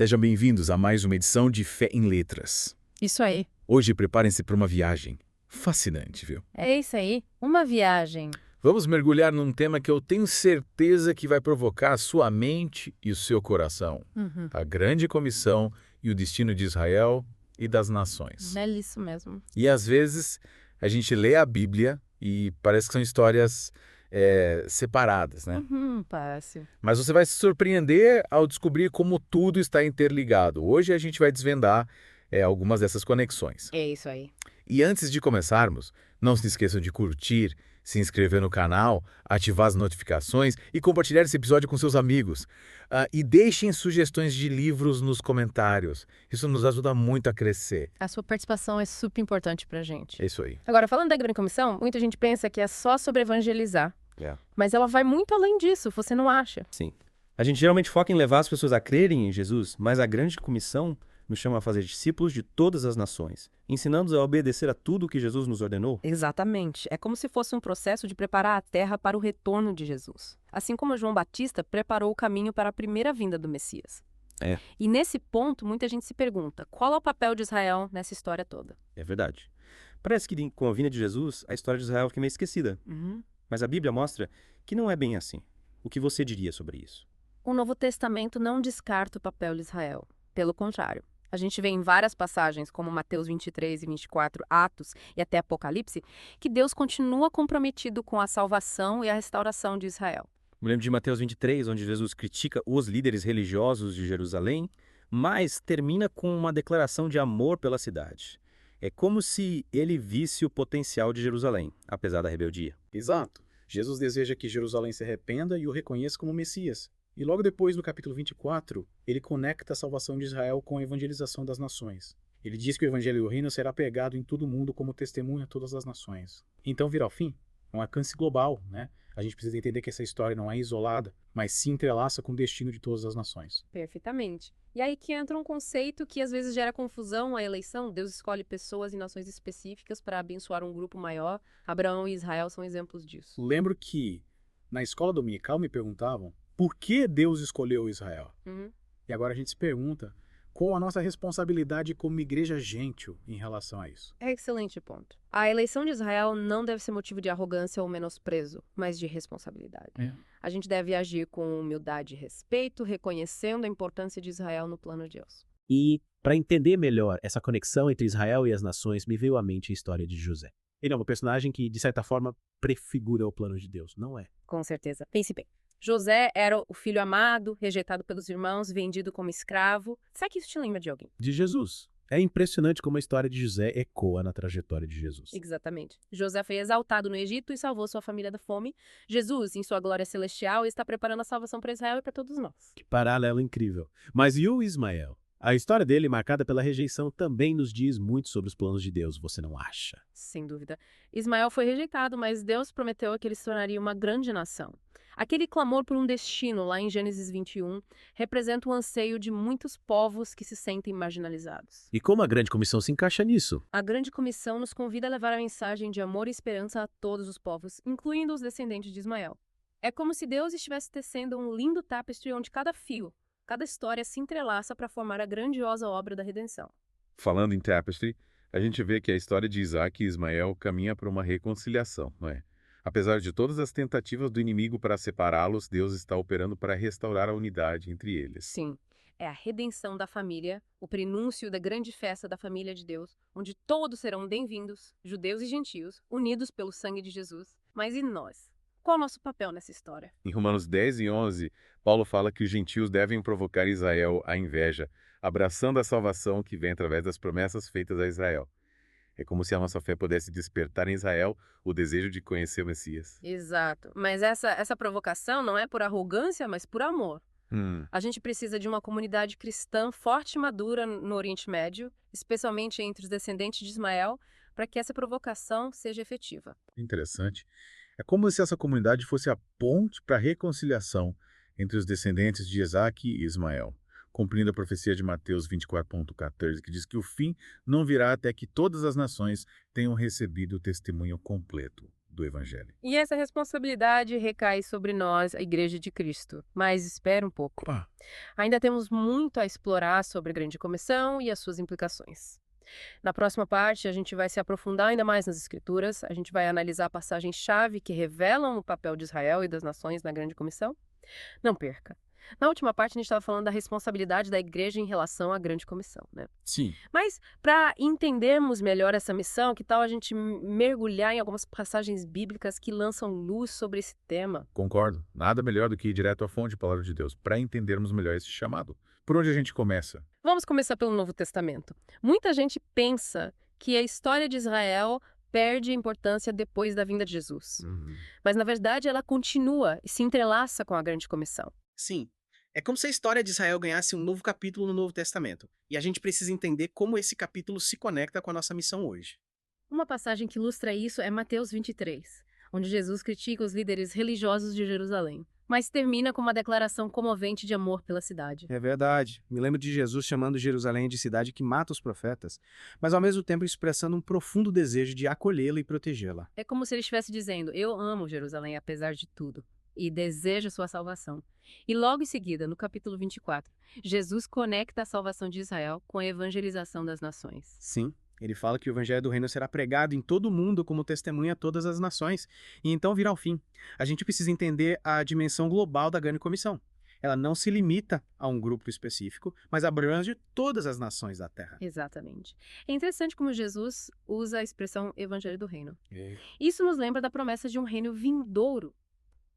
Sejam bem-vindos a mais uma edição de Fé em Letras. Isso aí. Hoje preparem-se para uma viagem fascinante, viu? É isso aí. Uma viagem. Vamos mergulhar num tema que eu tenho certeza que vai provocar a sua mente e o seu coração. A grande comissão e o destino de Israel e das nações. É isso mesmo. E às vezes a gente lê a Bíblia e parece que são histórias separadas, né? Parece. Mas você vai se surpreender ao descobrir como tudo está interligado. Hoje a gente vai desvendar algumas dessas conexões. É isso aí. E antes de começarmos, não se esqueçam de curtir, se inscrever no canal, ativar as notificações e compartilhar esse episódio com seus amigos. E deixem sugestões de livros nos comentários. Isso nos ajuda muito a crescer. A sua participação é super importante pra gente. É isso aí. Agora, falando da Grande Comissão, muita gente pensa que é só sobre evangelizar. Mas ela vai muito além disso, você não acha? Sim. A gente geralmente foca em levar as pessoas a crerem em Jesus, mas a grande comissão nos chama a fazer discípulos de todas as nações, ensinando-os a obedecer a tudo o que Jesus nos ordenou. Exatamente. É como se fosse um processo de preparar a terra para o retorno de Jesus. Assim como João Batista preparou o caminho para a primeira vinda do Messias. E nesse ponto, muita gente se pergunta, qual é o papel de Israel nessa história toda? É verdade. Parece que com a vinda de Jesus, a história de Israel fica meio esquecida. Mas a Bíblia mostra que não é bem assim. O que você diria sobre isso? O Novo Testamento não descarta o papel de Israel. Pelo contrário. A gente vê em várias passagens, como Mateus 23 e 24, Atos e até Apocalipse, que Deus continua comprometido com a salvação e a restauração de Israel. Me lembro de Mateus 23, onde Jesus critica os líderes religiosos de Jerusalém, mas termina com uma declaração de amor pela cidade. É como se ele visse o potencial de Jerusalém, apesar da rebeldia. Exato. Jesus deseja que Jerusalém se arrependa e o reconheça como Messias. E logo depois, no capítulo 24, ele conecta a salvação de Israel com a evangelização das nações. Ele diz que o evangelho do reino será pregado em todo o mundo como testemunho a todas as nações. Então, vir ao fim é um alcance global, né? A gente precisa entender que essa história não é isolada, mas se entrelaça com o destino de todas as nações. Perfeitamente. E aí que entra um conceito que às vezes gera confusão, a eleição. Deus escolhe pessoas em nações específicas para abençoar um grupo maior. Abraão e Israel são exemplos disso. Lembro que na escola dominical me perguntavam por que Deus escolheu Israel. E agora a gente se pergunta qual a nossa responsabilidade como igreja gêntil em relação a isso. É excelente ponto. A eleição de Israel não deve ser motivo de arrogância ou menosprezo, mas de responsabilidade. A gente deve agir com humildade e respeito, reconhecendo a importância de Israel no plano de Deus. E, para entender melhor essa conexão entre Israel e as nações, me veio à mente a história de José. Ele é um personagem que, de certa forma, prefigura o plano de Deus, não é? Com certeza. Pense bem. José era o filho amado, rejeitado pelos irmãos, vendido como escravo. Será que isso te lembra de alguém? De Jesus. É impressionante como a história de José ecoa na trajetória de Jesus. Exatamente. José foi exaltado no Egito e salvou sua família da fome. Jesus, em sua glória celestial, está preparando a salvação para Israel e para todos nós. Que paralelo incrível. Mas e o Ismael? A história dele, marcada pela rejeição, também nos diz muito sobre os planos de Deus, você não acha? Sem dúvida. Ismael foi rejeitado, mas Deus prometeu que ele se tornaria uma grande nação. Aquele clamor por um destino, lá em Gênesis 21, representa o anseio de muitos povos que se sentem marginalizados. E como a grande comissão se encaixa nisso? A grande comissão nos convida a levar a mensagem de amor e esperança a todos os povos, incluindo os descendentes de Ismael. É como se Deus estivesse tecendo um lindo tapestry onde cada fio, cada história se entrelaça para formar a grandiosa obra da redenção. Falando em tapestry, a gente vê que a história de Isaac e Ismael caminha para uma reconciliação, não é? Apesar de todas as tentativas do inimigo para separá-los, Deus está operando para restaurar a unidade entre eles. Sim, é a redenção da família, o prenúncio da grande festa da família de Deus, onde todos serão bem-vindos, judeus e gentios, unidos pelo sangue de Jesus. Mas e nós? Qual é o nosso papel nessa história? Em Romanos 10 e 11, Paulo fala que os gentios devem provocar Israel à inveja, abraçando a salvação que vem através das promessas feitas a Israel. É como se a nossa fé pudesse despertar em Israel o desejo de conhecer o Messias. Exato, mas essa provocação não é por arrogância, mas por amor. A gente precisa de uma comunidade cristã forte e madura no Oriente Médio, especialmente entre os descendentes de Ismael, para que essa provocação seja efetiva. Interessante. É como se essa comunidade fosse a ponte para a reconciliação entre os descendentes de Isaac e Ismael, cumprindo a profecia de Mateus 24,14, que diz que o fim não virá até que todas as nações tenham recebido o testemunho completo do Evangelho. E essa responsabilidade recai sobre nós, a Igreja de Cristo. Mas espera um pouco. Opa. Ainda temos muito a explorar sobre a Grande Comissão e as suas implicações. Na próxima parte, a gente vai se aprofundar ainda mais nas Escrituras, a gente vai analisar passagens-chave que revelam o papel de Israel e das nações na Grande Comissão. Não perca! Na última parte, a gente estava falando da responsabilidade da Igreja em relação à Grande Comissão, né? Sim. Mas, para entendermos melhor essa missão, que tal a gente mergulhar em algumas passagens bíblicas que lançam luz sobre esse tema? Concordo. Nada melhor do que ir direto à fonte, a palavra de Deus, para entendermos melhor esse chamado. Por onde a gente começa? Vamos começar pelo Novo Testamento. Muita gente pensa que a história de Israel perde importância depois da vinda de Jesus. Mas, na verdade, ela continua e se entrelaça com a Grande Comissão. Sim. É como se a história de Israel ganhasse um novo capítulo no Novo Testamento. E a gente precisa entender como esse capítulo se conecta com a nossa missão hoje. Uma passagem que ilustra isso é Mateus 23, onde Jesus critica os líderes religiosos de Jerusalém, mas termina com uma declaração comovente de amor pela cidade. É verdade. Me lembro de Jesus chamando Jerusalém de cidade que mata os profetas, mas ao mesmo tempo expressando um profundo desejo de acolhê-la e protegê-la. É como se ele estivesse dizendo: eu amo Jerusalém apesar de tudo, e desejo sua salvação. E logo em seguida, no capítulo 24, Jesus conecta a salvação de Israel com a evangelização das nações. Sim, ele fala que o evangelho do reino será pregado em todo o mundo como testemunha a todas as nações, e então virá o fim. A gente precisa entender a dimensão global da Grande Comissão. Ela não se limita a um grupo específico, mas abrange todas as nações da Terra. Exatamente. É interessante como Jesus usa a expressão evangelho do reino. Isso nos lembra da promessa de um reino vindouro,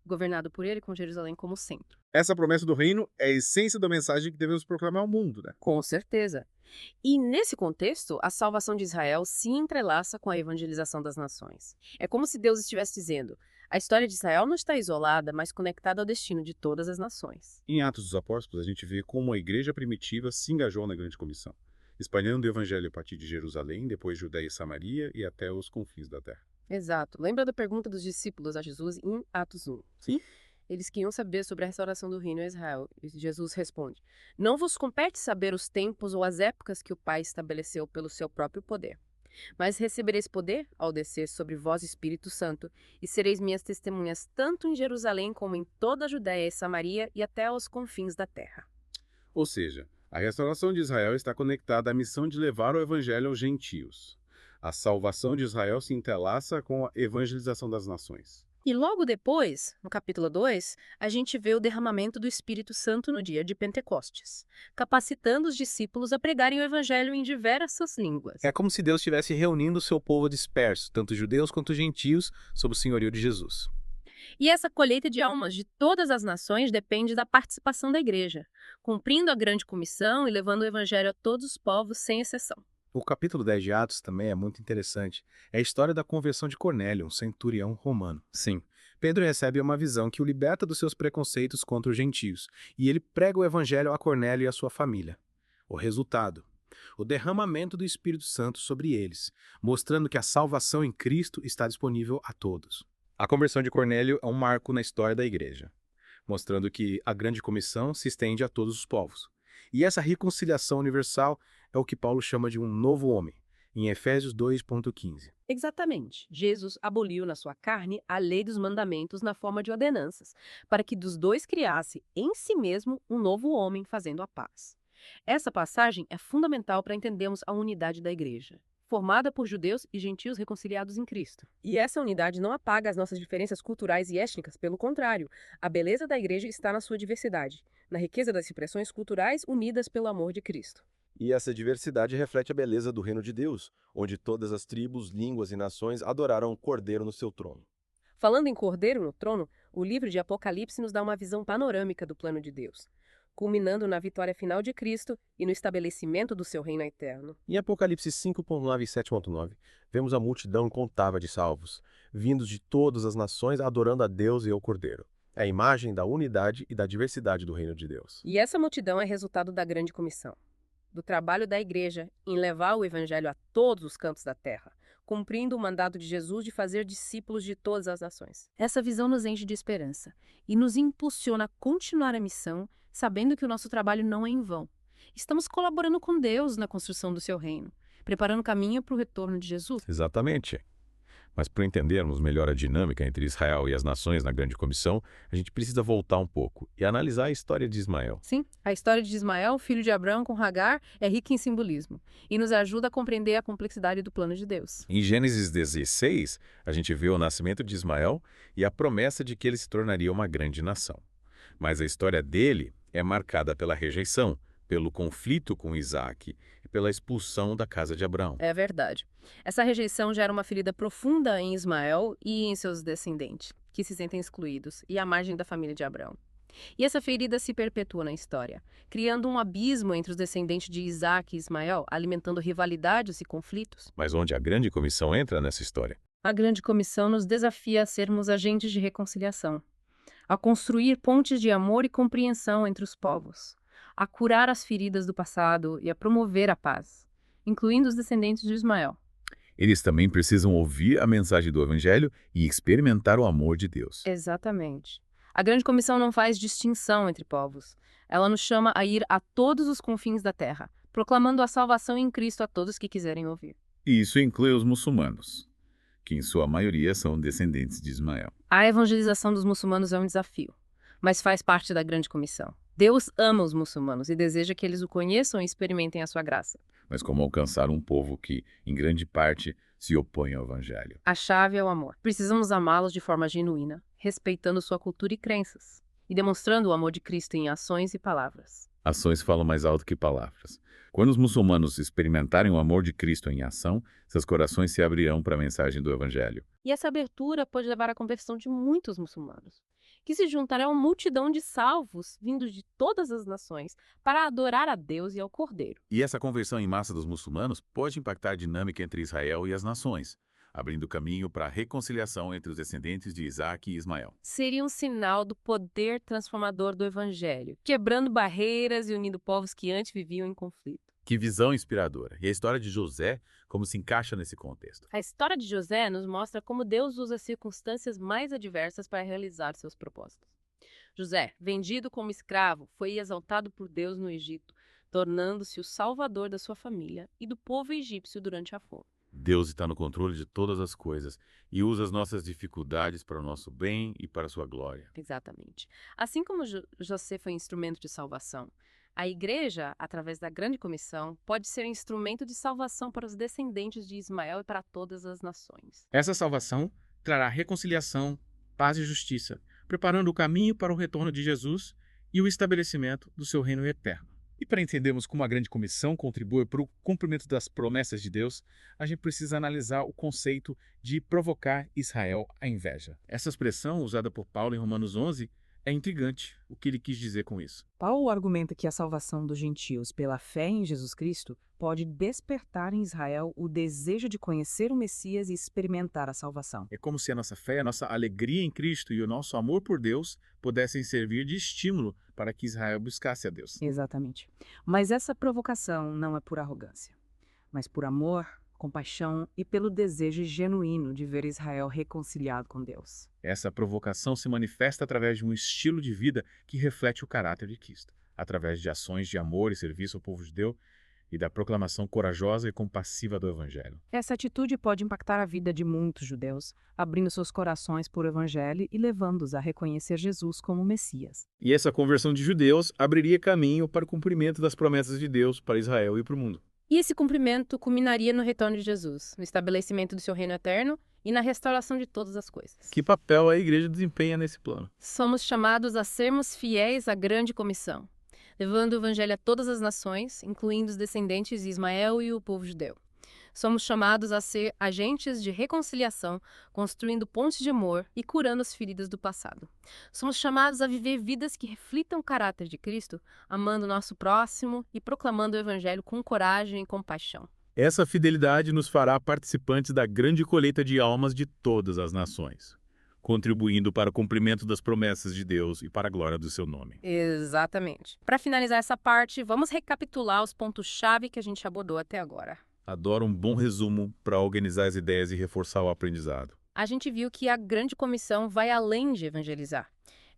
governado por ele, com Jerusalém como centro. Essa promessa do reino é a essência da mensagem que devemos proclamar ao mundo, né? Com certeza. E nesse contexto, a salvação de Israel se entrelaça com a evangelização das nações. É como se Deus estivesse dizendo: a história de Israel não está isolada, mas conectada ao destino de todas as nações. Em Atos dos Apóstolos, a gente vê como a igreja primitiva se engajou na Grande Comissão, espalhando o evangelho a partir de Jerusalém, depois Judéia e Samaria e até os confins da terra. Exato. Lembra da pergunta dos discípulos a Jesus em Atos 1? Sim. Eles queriam saber sobre a restauração do reino a Israel. E Jesus responde: não vos compete saber os tempos ou as épocas que o Pai estabeleceu pelo seu próprio poder. Mas recebereis poder ao descer sobre vós Espírito Santo, e sereis minhas testemunhas tanto em Jerusalém como em toda a Judéia e Samaria e até aos confins da terra. Ou seja, a restauração de Israel está conectada à missão de levar o evangelho aos gentios. A salvação de Israel se entrelaça com a evangelização das nações. E logo depois, no capítulo 2, a gente vê o derramamento do Espírito Santo no dia de Pentecostes, capacitando os discípulos a pregarem o evangelho em diversas línguas. É como se Deus estivesse reunindo o seu povo disperso, tanto judeus quanto gentios, sob o senhorio de Jesus. E essa colheita de almas de todas as nações depende da participação da igreja, cumprindo a grande comissão e levando o evangelho a todos os povos, sem exceção. O capítulo 10 de Atos também é muito interessante. É a história da conversão de Cornélio, um centurião romano. Sim, Pedro recebe uma visão que o liberta dos seus preconceitos contra os gentios, e ele prega o evangelho a Cornélio e a sua família. O resultado: o derramamento do Espírito Santo sobre eles, mostrando que a salvação em Cristo está disponível a todos. A conversão de Cornélio é um marco na história da igreja, mostrando que a grande comissão se estende a todos os povos. E essa reconciliação universal é o que Paulo chama de um novo homem, em Efésios 2,15. Exatamente. Jesus aboliu na sua carne a lei dos mandamentos na forma de ordenanças, para que dos dois criasse em si mesmo um novo homem fazendo a paz. Essa passagem é fundamental para entendermos a unidade da igreja, formada por judeus e gentios reconciliados em Cristo. E essa unidade não apaga as nossas diferenças culturais e étnicas, pelo contrário, a beleza da igreja está na sua diversidade, na riqueza das expressões culturais unidas pelo amor de Cristo. E essa diversidade reflete a beleza do reino de Deus, onde todas as tribos, línguas e nações adoraram o Cordeiro no seu trono. Falando em Cordeiro no trono, o livro de Apocalipse nos dá uma visão panorâmica do plano de Deus, culminando na vitória final de Cristo e no estabelecimento do seu reino eterno. Em Apocalipse 5.9 e 7.9, vemos a multidão incontável de salvos, vindos de todas as nações adorando a Deus e ao Cordeiro. É a imagem da unidade e da diversidade do reino de Deus. E essa multidão é resultado da grande comissão, do trabalho da igreja em levar o evangelho a todos os cantos da terra, cumprindo o mandato de Jesus de fazer discípulos de todas as nações. Essa visão nos enche de esperança e nos impulsiona a continuar a missão, sabendo que o nosso trabalho não é em vão. Estamos colaborando com Deus na construção do seu reino, preparando o caminho para o retorno de Jesus. Exatamente. Mas para entendermos melhor a dinâmica entre Israel e as nações na Grande Comissão, a gente precisa voltar um pouco e analisar a história de Ismael. Sim, a história de Ismael, filho de Abraão com Hagar, é rica em simbolismo e nos ajuda a compreender a complexidade do plano de Deus. Em Gênesis 16, a gente vê o nascimento de Ismael e a promessa de que ele se tornaria uma grande nação. Mas a história dele é marcada pela rejeição, pelo conflito com Isaac e pela expulsão da casa de Abraão. É verdade. Essa rejeição gera uma ferida profunda em Ismael e em seus descendentes, que se sentem excluídos e à margem da família de Abraão. E essa ferida se perpetua na história, criando um abismo entre os descendentes de Isaac e Ismael, alimentando rivalidades e conflitos. Mas onde a Grande Comissão entra nessa história? A Grande Comissão nos desafia a sermos agentes de reconciliação, a construir pontes de amor e compreensão entre os povos, a curar as feridas do passado e a promover a paz, incluindo os descendentes de Ismael. Eles também precisam ouvir a mensagem do Evangelho e experimentar o amor de Deus. Exatamente. A Grande Comissão não faz distinção entre povos. Ela nos chama a ir a todos os confins da terra, proclamando a salvação em Cristo a todos que quiserem ouvir. E isso inclui os muçulmanos, que em sua maioria são descendentes de Ismael. A evangelização dos muçulmanos é um desafio, mas faz parte da Grande Comissão. Deus ama os muçulmanos e deseja que eles o conheçam e experimentem a sua graça. Mas como alcançar um povo que, em grande parte, se opõe ao Evangelho? A chave é o amor. Precisamos amá-los de forma genuína, respeitando sua cultura e crenças, e demonstrando o amor de Cristo em ações e palavras. Ações falam mais alto que palavras. Quando os muçulmanos experimentarem o amor de Cristo em ação, seus corações se abrirão para a mensagem do Evangelho. E essa abertura pode levar à conversão de muitos muçulmanos, que se juntarão a uma multidão de salvos vindos de todas as nações para adorar a Deus e ao Cordeiro. E essa conversão em massa dos muçulmanos pode impactar a dinâmica entre Israel e as nações, abrindo caminho para a reconciliação entre os descendentes de Isaac e Ismael. Seria um sinal do poder transformador do Evangelho, quebrando barreiras e unindo povos que antes viviam em conflito. Que visão inspiradora! E a história de José, como se encaixa nesse contexto? A história de José nos mostra como Deus usa circunstâncias mais adversas para realizar seus propósitos. José, vendido como escravo, foi exaltado por Deus no Egito, tornando-se o salvador da sua família e do povo egípcio durante a fome. Deus está no controle de todas as coisas e usa as nossas dificuldades para o nosso bem e para a sua glória. Exatamente. Assim como José foi instrumento de salvação, a Igreja, através da Grande Comissão, pode ser instrumento de salvação para os descendentes de Ismael e para todas as nações. Essa salvação trará reconciliação, paz e justiça, preparando o caminho para o retorno de Jesus e o estabelecimento do seu reino eterno. E para entendermos como a Grande Comissão contribui para o cumprimento das promessas de Deus, a gente precisa analisar o conceito de provocar Israel à inveja. Essa expressão, usada por Paulo em Romanos 11, é intrigante. O que ele quis dizer com isso? Paulo argumenta que a salvação dos gentios pela fé em Jesus Cristo pode despertar em Israel o desejo de conhecer o Messias e experimentar a salvação. É como se a nossa fé, a nossa alegria em Cristo e o nosso amor por Deus pudessem servir de estímulo para que Israel buscasse a Deus. Exatamente. Mas essa provocação não é por arrogância, mas por amor, compaixão e pelo desejo genuíno de ver Israel reconciliado com Deus. Essa provocação se manifesta através de um estilo de vida que reflete o caráter de Cristo, através de ações de amor e serviço ao povo judeu e da proclamação corajosa e compassiva do Evangelho. Essa atitude pode impactar a vida de muitos judeus, abrindo seus corações para o Evangelho e levando-os a reconhecer Jesus como Messias. E essa conversão de judeus abriria caminho para o cumprimento das promessas de Deus para Israel e para o mundo. E esse cumprimento culminaria no retorno de Jesus, no estabelecimento do seu reino eterno e na restauração de todas as coisas. Que papel a igreja desempenha nesse plano? Somos chamados a sermos fiéis à Grande Comissão, levando o Evangelho a todas as nações, incluindo os descendentes de Ismael e o povo judeu. Somos chamados a ser agentes de reconciliação, construindo pontes de amor e curando as feridas do passado. Somos chamados a viver vidas que reflitam o caráter de Cristo, amando o nosso próximo e proclamando o Evangelho com coragem e compaixão. Essa fidelidade nos fará participantes da grande colheita de almas de todas as nações, contribuindo para o cumprimento das promessas de Deus e para a glória do seu nome. Exatamente. Para finalizar essa parte, vamos recapitular os pontos-chave que a gente abordou até agora. Adoro um bom resumo para organizar as ideias e reforçar o aprendizado. A gente viu que a Grande Comissão vai além de evangelizar.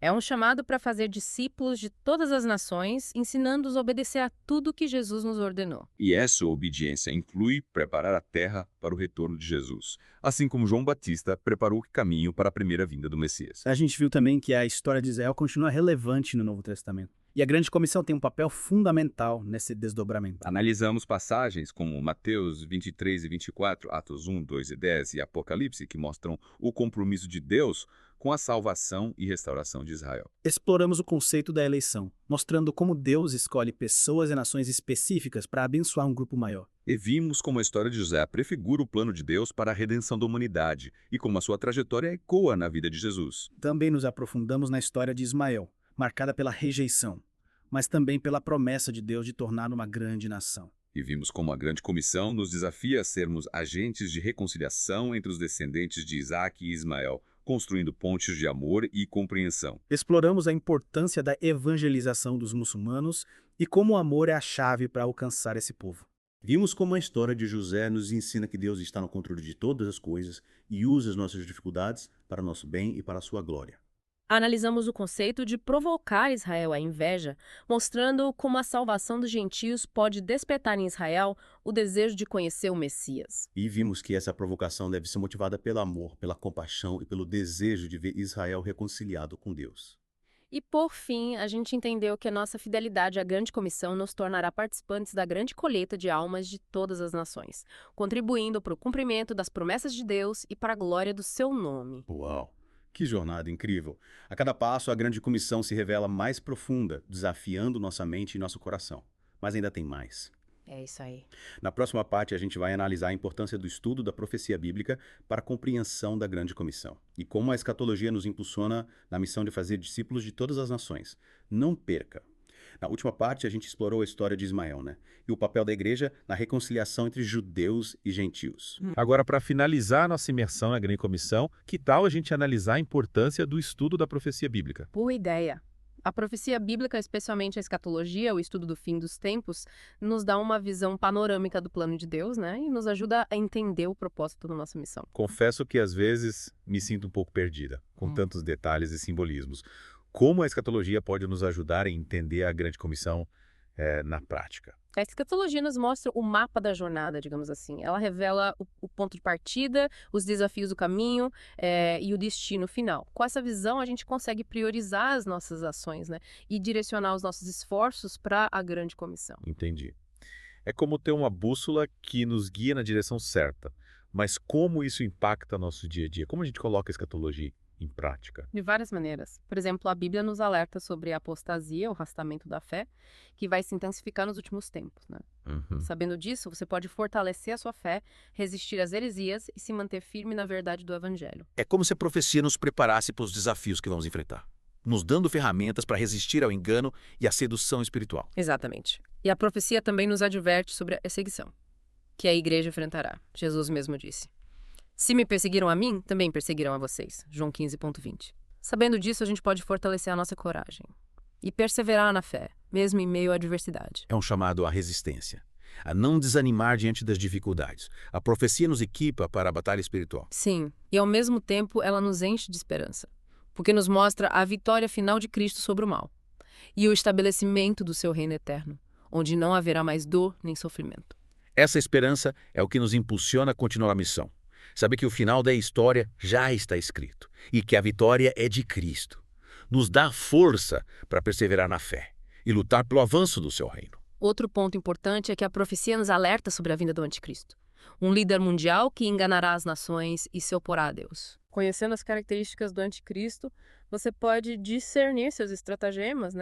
É um chamado para fazer discípulos de todas as nações, ensinando-os a obedecer a tudo que Jesus nos ordenou. E essa obediência inclui preparar a terra para o retorno de Jesus, assim como João Batista preparou o caminho para a primeira vinda do Messias. A gente viu também que a história de Israel continua relevante no Novo Testamento. E a Grande Comissão tem um papel fundamental nesse desdobramento. Analisamos passagens como Mateus 23 e 24, Atos 1, 2 e 10 e Apocalipse, que mostram o compromisso de Deus com a salvação e restauração de Israel. Exploramos o conceito da eleição, mostrando como Deus escolhe pessoas e nações específicas para abençoar um grupo maior. E vimos como a história de José prefigura o plano de Deus para a redenção da humanidade e como a sua trajetória ecoa na vida de Jesus. Também nos aprofundamos na história de Ismael, marcada pela rejeição, mas também pela promessa de Deus de tornar uma grande nação. E vimos como a Grande Comissão nos desafia a sermos agentes de reconciliação entre os descendentes de Isaac e Ismael, construindo pontes de amor e compreensão. Exploramos a importância da evangelização dos muçulmanos e como o amor é a chave para alcançar esse povo. Vimos como a história de José nos ensina que Deus está no controle de todas as coisas e usa as nossas dificuldades para nosso bem e para a sua glória. Analisamos o conceito de provocar Israel à inveja, mostrando como a salvação dos gentios pode despertar em Israel o desejo de conhecer o Messias. E vimos que essa provocação deve ser motivada pelo amor, pela compaixão e pelo desejo de ver Israel reconciliado com Deus. E, por fim, a gente entendeu que a nossa fidelidade à Grande Comissão nos tornará participantes da grande colheita de almas de todas as nações, contribuindo para o cumprimento das promessas de Deus e para a glória do seu nome. Uau! Que jornada incrível! A cada passo, a Grande Comissão se revela mais profunda, desafiando nossa mente e nosso coração. Mas ainda tem mais. É isso aí. Na próxima parte, a gente vai analisar a importância do estudo da profecia bíblica para a compreensão da Grande Comissão e como a escatologia nos impulsiona na missão de fazer discípulos de todas as nações. Não perca! Na última parte, a gente explorou a história de Ismael, e o papel da igreja na reconciliação entre judeus e gentios. Agora, para finalizar nossa imersão na Grande Comissão, que tal a gente analisar a importância do estudo da profecia bíblica? Boa ideia! A profecia bíblica, especialmente a escatologia, o estudo do fim dos tempos, nos dá uma visão panorâmica do plano de Deus, e nos ajuda a entender o propósito da nossa missão. Confesso que às vezes me sinto um pouco perdida, com tantos detalhes e simbolismos. Como a escatologia pode nos ajudar a entender a Grande Comissão na prática? A escatologia nos mostra o mapa da jornada, digamos assim. Ela revela o ponto de partida, os desafios do caminho e o destino final. Com essa visão, a gente consegue priorizar as nossas ações, e direcionar os nossos esforços para a Grande Comissão. Entendi. É como ter uma bússola que nos guia na direção certa. Mas como isso impacta nosso dia a dia? Como a gente coloca a escatologia em prática? De várias maneiras. Por exemplo, a Bíblia nos alerta sobre a apostasia, o arrastamento da fé, que vai se intensificar nos últimos tempos. Sabendo disso, você pode fortalecer a sua fé, resistir às heresias e se manter firme na verdade do Evangelho. É como se a profecia nos preparasse para os desafios que vamos enfrentar, nos dando ferramentas para resistir ao engano e à sedução espiritual. Exatamente. E a profecia também nos adverte sobre a perseguição que a igreja enfrentará. Jesus mesmo disse: "Se me perseguiram a mim, também perseguirão a vocês." João 15,20. Sabendo disso, a gente pode fortalecer a nossa coragem e perseverar na fé, mesmo em meio à adversidade. É um chamado à resistência, a não desanimar diante das dificuldades. A profecia nos equipa para a batalha espiritual. Sim, e ao mesmo tempo ela nos enche de esperança, porque nos mostra a vitória final de Cristo sobre o mal e o estabelecimento do seu reino eterno, onde não haverá mais dor nem sofrimento. Essa esperança é o que nos impulsiona a continuar a missão. Saber que o final da história já está escrito e que a vitória é de Cristo. Nos dá força para perseverar na fé e lutar pelo avanço do seu reino. Outro ponto importante é que a profecia nos alerta sobre a vinda do anticristo. Um líder mundial que enganará as nações e se oporá a Deus. Conhecendo as características do anticristo, você pode discernir seus estratagemas,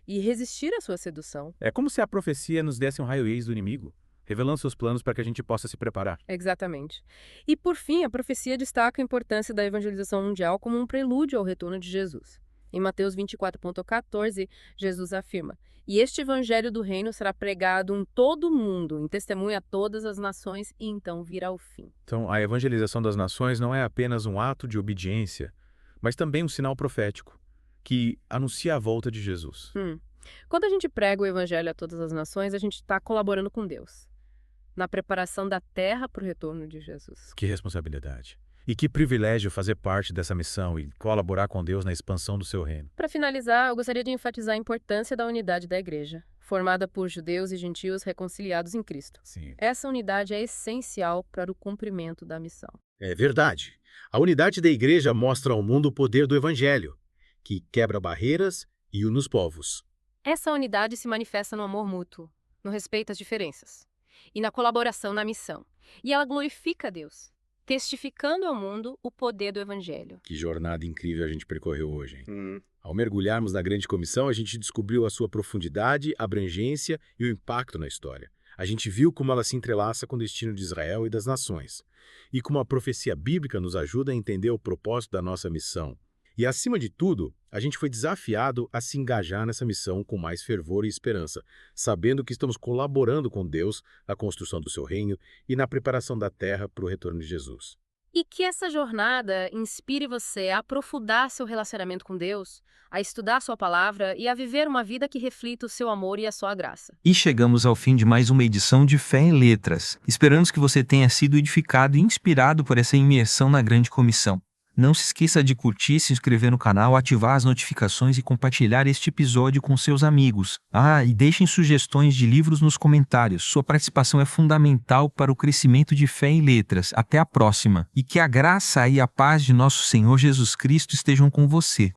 e resistir à sua sedução. É como se a profecia nos desse um raio-x do inimigo, revelando seus planos para que a gente possa se preparar. Exatamente. E, por fim, a profecia destaca a importância da evangelização mundial como um prelúdio ao retorno de Jesus. Em Mateus 24,14, Jesus afirma: "E este evangelho do reino será pregado em todo o mundo, em testemunho a todas as nações, e então virá o fim." Então, a evangelização das nações não é apenas um ato de obediência, mas também um sinal profético que anuncia a volta de Jesus. Quando a gente prega o evangelho a todas as nações, a gente está colaborando com Deus na preparação da terra para o retorno de Jesus. Que responsabilidade. E que privilégio fazer parte dessa missão e colaborar com Deus na expansão do seu reino. Para finalizar, eu gostaria de enfatizar a importância da unidade da igreja, formada por judeus e gentios reconciliados em Cristo. Sim. Essa unidade é essencial para o cumprimento da missão. É verdade. A unidade da igreja mostra ao mundo o poder do evangelho, que quebra barreiras e une os povos. Essa unidade se manifesta no amor mútuo, no respeito às diferenças e na colaboração na missão. E ela glorifica a Deus, testificando ao mundo o poder do evangelho. Que jornada incrível a gente percorreu hoje, hein? Ao mergulharmos na grande comissão, a gente descobriu a sua profundidade, abrangência e o impacto na história. A gente viu como ela se entrelaça com o destino de Israel e das nações, e como a profecia bíblica nos ajuda a entender o propósito da nossa missão. E, acima de tudo, a gente foi desafiado a se engajar nessa missão com mais fervor e esperança, sabendo que estamos colaborando com Deus na construção do seu reino e na preparação da terra para o retorno de Jesus. E que essa jornada inspire você a aprofundar seu relacionamento com Deus, a estudar sua palavra e a viver uma vida que reflita o seu amor e a sua graça. E chegamos ao fim de mais uma edição de Fé em Letras. Esperamos que você tenha sido edificado e inspirado por essa imersão na grande comissão. Não se esqueça de curtir, se inscrever no canal, ativar as notificações e compartilhar este episódio com seus amigos. E deixem sugestões de livros nos comentários. Sua participação é fundamental para o crescimento de Fé em Letras. Até a próxima. E que a graça e a paz de nosso Senhor Jesus Cristo estejam com você.